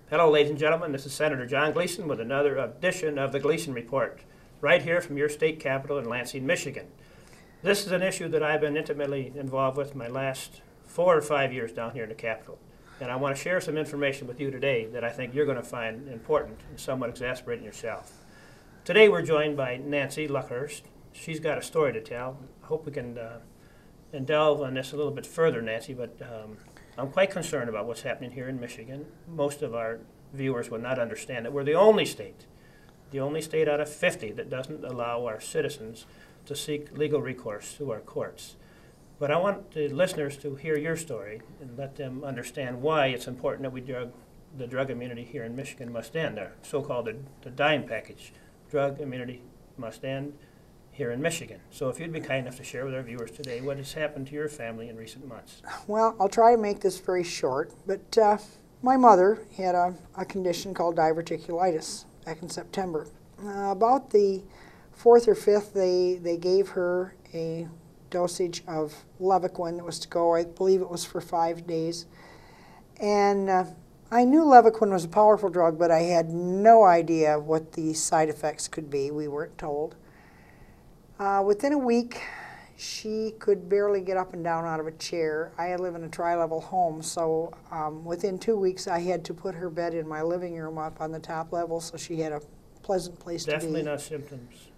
Hello, ladies and gentlemen. This is Senator John Gleason with another edition of the Gleason Report, right here from your state capital in Lansing, Michigan. This is an issue that I've been intimately involved with my last 4 or 5 years down here in the capital. And I want to share some information with you today that I think you're going to find important and somewhat exasperating yourself. Today we're joined by Nancy Luckhurst. She's got a story to tell. I hope we can delve on this a little bit further, Nancy, but I'm quite concerned about what's happening here in Michigan. Most of our viewers will not understand that we're the only state out of 50 that doesn't allow our citizens to seek legal recourse through our courts. But I want the listeners to hear your story and let them understand why it's important that the drug immunity here in Michigan must end, the so-called the dime package. Drug immunity must end here in Michigan. So if you'd be kind enough to share with our viewers today what has happened to your family in recent months. Well, I'll try to make this very short, but my mother had a condition called diverticulitis back in September. About the 4th or 5th, they gave her a dosage of Levaquin that was to go, I believe it was for 5 days. And I knew Levaquin was a powerful drug, but I had no idea what the side effects could be. We weren't told. Within a week, she could barely get up and down out of a chair. I live in a tri-level home, so within 2 weeks I had to put her bed in my living room up on the top level so she had a pleasant place to be. Definitely not symptoms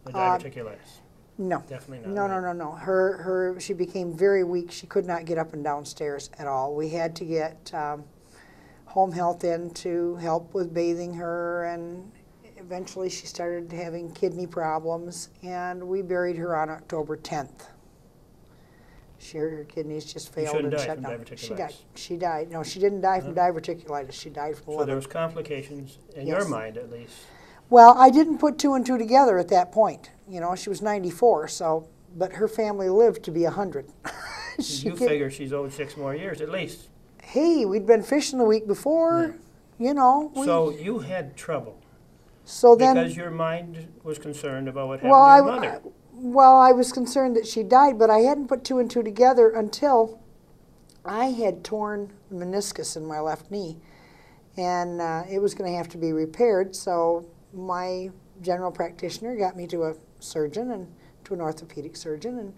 of diverticulitis. No. Definitely not. No. She became very weak. She could not get up and down stairs at all. We had to get home health in to help with bathing her, and eventually she started having kidney problems, and we buried her on October 10th. Her kidneys just failed and shut down. She died. No, she didn't die from diverticulitis. She died from liver. So there was complications, in your mind at least. Well, I didn't put 2 and 2 together at that point. You know, she was 94, but her family lived to be 100. You figure she's owed 6 more years at least. Hey, we'd been fishing the week before, you know. So you had trouble. So then, because your mind was concerned about what happened to your mother. Well, I was concerned that she died, but I hadn't put 2 and 2 together until I had torn the meniscus in my left knee, and it was going to have to be repaired. So my general practitioner got me to a surgeon and to an orthopedic surgeon, and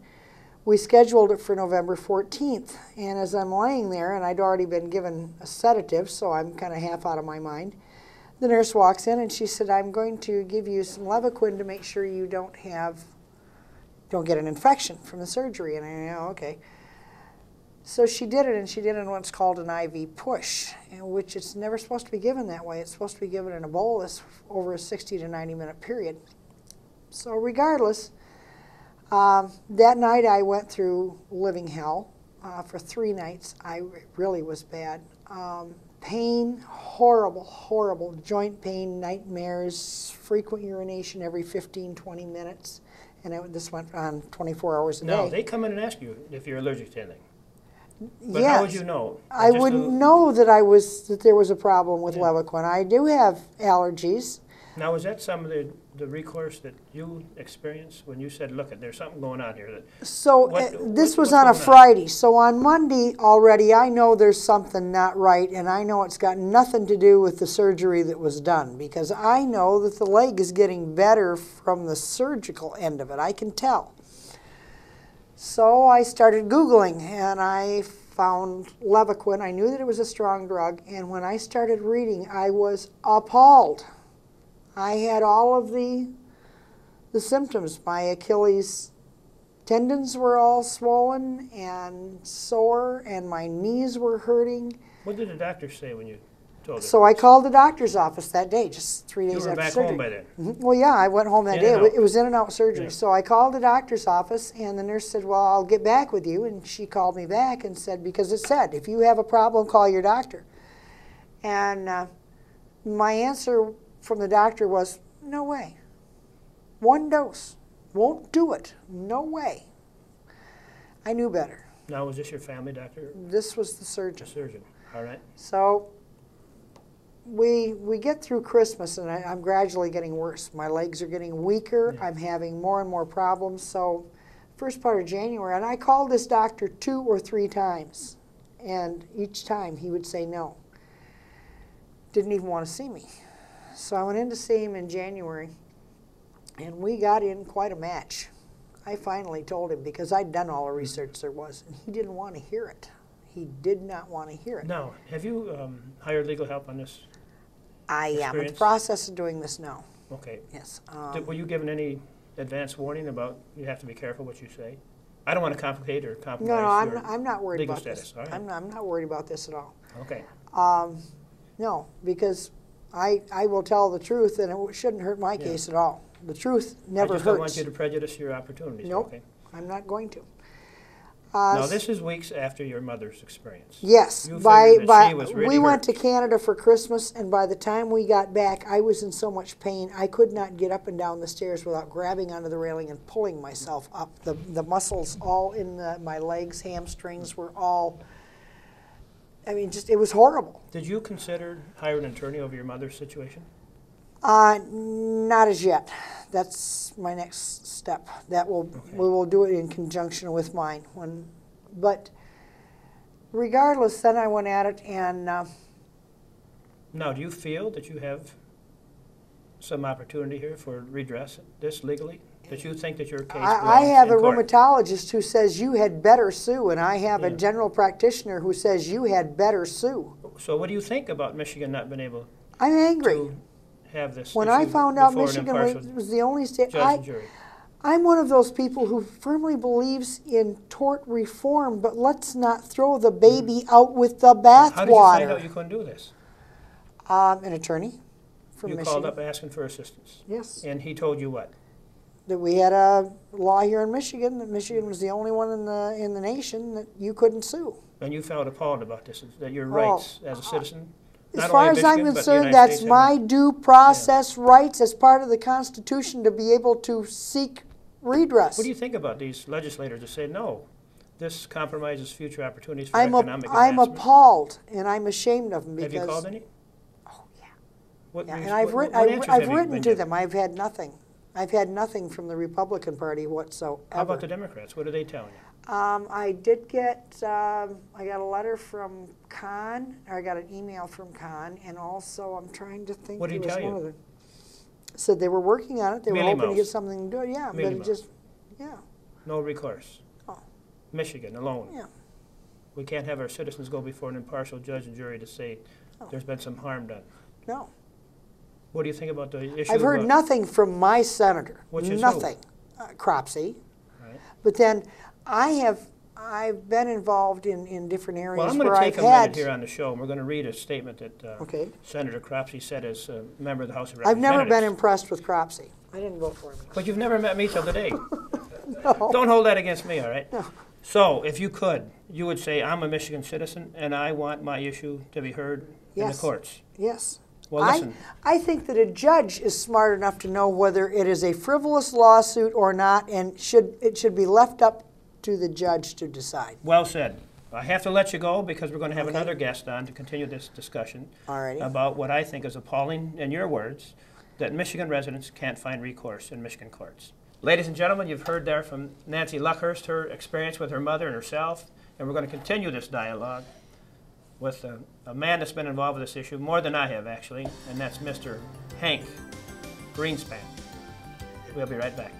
we scheduled it for November 14th. And as I'm lying there, and I'd already been given a sedative, so I'm kind of half out of my mind, the nurse walks in and she said, "I'm going to give you some Levaquin to make sure you don't get an infection from the surgery." And I know, okay. So she did it, and she did it in what's called an IV push, which it's never supposed to be given that way. It's supposed to be given in a bolus over a 60 to 90 minute period. So regardless, that night I went through living hell for 3 nights. It really was bad. Pain, horrible joint pain, nightmares, frequent urination every 15, 20 minutes. And this went on 24 hours a day. Now, they come in and ask you if you're allergic to anything. But yes. How would you know? I wouldn't know that there was a problem with Levaquin. I do have allergies. Now, was that some of the recourse that you experienced when you said, look, there's something going on here? So this was on a Friday. So on Monday already, I know there's something not right, and I know it's got nothing to do with the surgery that was done, because I know that the leg is getting better from the surgical end of it. I can tell. So I started Googling, and I found Levaquin. I knew that it was a strong drug, and when I started reading, I was appalled. I had all of the symptoms. My Achilles tendons were all swollen and sore, and my knees were hurting. What did the doctor say when you told him? So I called the doctor's office that day, just 3 days after surgery. You were back home by then? Well, yeah, I went home that day. It was in and out surgery. Yeah. So I called the doctor's office, and the nurse said, "Well, I'll get back with you." And she called me back and said, because it said, if you have a problem, call your doctor. And my answer from the doctor was, "No way. 1 dose. Won't do it. No way." I knew better. Now, was this your family doctor? This was the surgeon. The surgeon. All right. So we get through Christmas, and I'm gradually getting worse. My legs are getting weaker. Yeah. I'm having more and more problems. So first part of January, and I called this doctor 2 or 3 times, and each time he would say no. didn't even want to see me. So I went in to see him in January, and we got in quite a match. I finally told him, because I'd done all the research there was, and he didn't want to hear it. He did not want to hear it. Now, have you hired legal help on this? I am in the process of doing this now. Okay. Yes. Were you given any advance warning about you have to be careful what you say? I don't want to complicate or compromise your I'm not worried legal about status. this. All right. I'm not worried about this at all. Okay. No, because I will tell the truth, and it shouldn't hurt my case at all. The truth never hurts. I just don't want you to prejudice your opportunities. Nope, okay? I'm not going to. Now, this is weeks after your mother's experience. Yes, You figured that she was really we went hurt. to Canada for Christmas, and by the time we got back, I was in so much pain, I could not get up and down the stairs without grabbing onto the railing and pulling myself up. The muscles all in my legs, hamstrings were all, I mean, just, it was horrible. Did you consider hiring an attorney over your mother's situation? Not as yet. That's my next step. That will we will do it in conjunction with mine. But regardless, then I went at it, and Now, do you feel that you have some opportunity here for redress this legally? That you think that your case belongs I have in a court? rheumatologist who says you had better sue, and I have a Yeah. general practitioner who says you had better sue. So what do you think about Michigan not being able I'm angry. to have this When I issue found out before an Michigan impartial was the only state, judge and jury? I'm one of those people who firmly believes in tort reform, but let's not throw the baby out with the bathwater. How did you find out you couldn't do this? An attorney from You Michigan. called up asking for assistance. Yes. And he told you what? That we had a law here in Michigan, that Michigan was the only one in the nation that you couldn't sue. And you felt appalled about this, that your rights as a citizen, As not far only as I'm Michigan, but the concerned, United that's States, my due process rights as part of the Constitution to be able to seek redress. What do you think about these legislators that say, no, this compromises future opportunities for I'm economic I'm advancement? appalled, and I'm ashamed of them because. Have you called any? Oh yeah. What Yeah, news- and I've, what I've answers have you written been to given? them. I've had nothing. I've had nothing from the Republican Party whatsoever. How about the Democrats? What are they telling you? I did get, I got a letter from Kahn, or I got an email from Kahn, and also I'm trying to think. What did he there was tell one you? other. Said they were working on it. They were Mealy hoping to Mouse. get something to do it. Yeah, Mealy but it Mouse. just, yeah, No recourse. Oh. Michigan alone. yeah. We can't have our citizens go before an impartial judge and jury to say Oh. there's been some harm done. No. What do you think about the issue? I've heard about- nothing from my senator. Which is who? nothing. Cropsey. Right. But then I've been involved in different areas Well, I'm going where to I've take a had. minute here on the show, and we're going to read a statement that Okay. Senator Cropsey said as a member of the House of I've Representatives. never been impressed with Cropsey. I didn't vote for him. But you've never met me till today. No. Don't hold that against me, all right? No. So, if you could, you would say, I'm a Michigan citizen, and I want my issue to be heard in the Yes. courts. Yes. Well, listen. I think that a judge is smart enough to know whether it is a frivolous lawsuit or not, and it should be left up to the judge to decide. Well said. I have to let you go because we're going to have Okay. another guest on to continue this discussion Alrighty. about what I think is appalling, in your words, that Michigan residents can't find recourse in Michigan courts. Ladies and gentlemen, you've heard there from Nancy Luckhurst, her experience with her mother and herself, and we're going to continue this dialogue with a man that's been involved with this issue more than I have, actually, and that's Mr. Hank Greenspan. We'll be right back.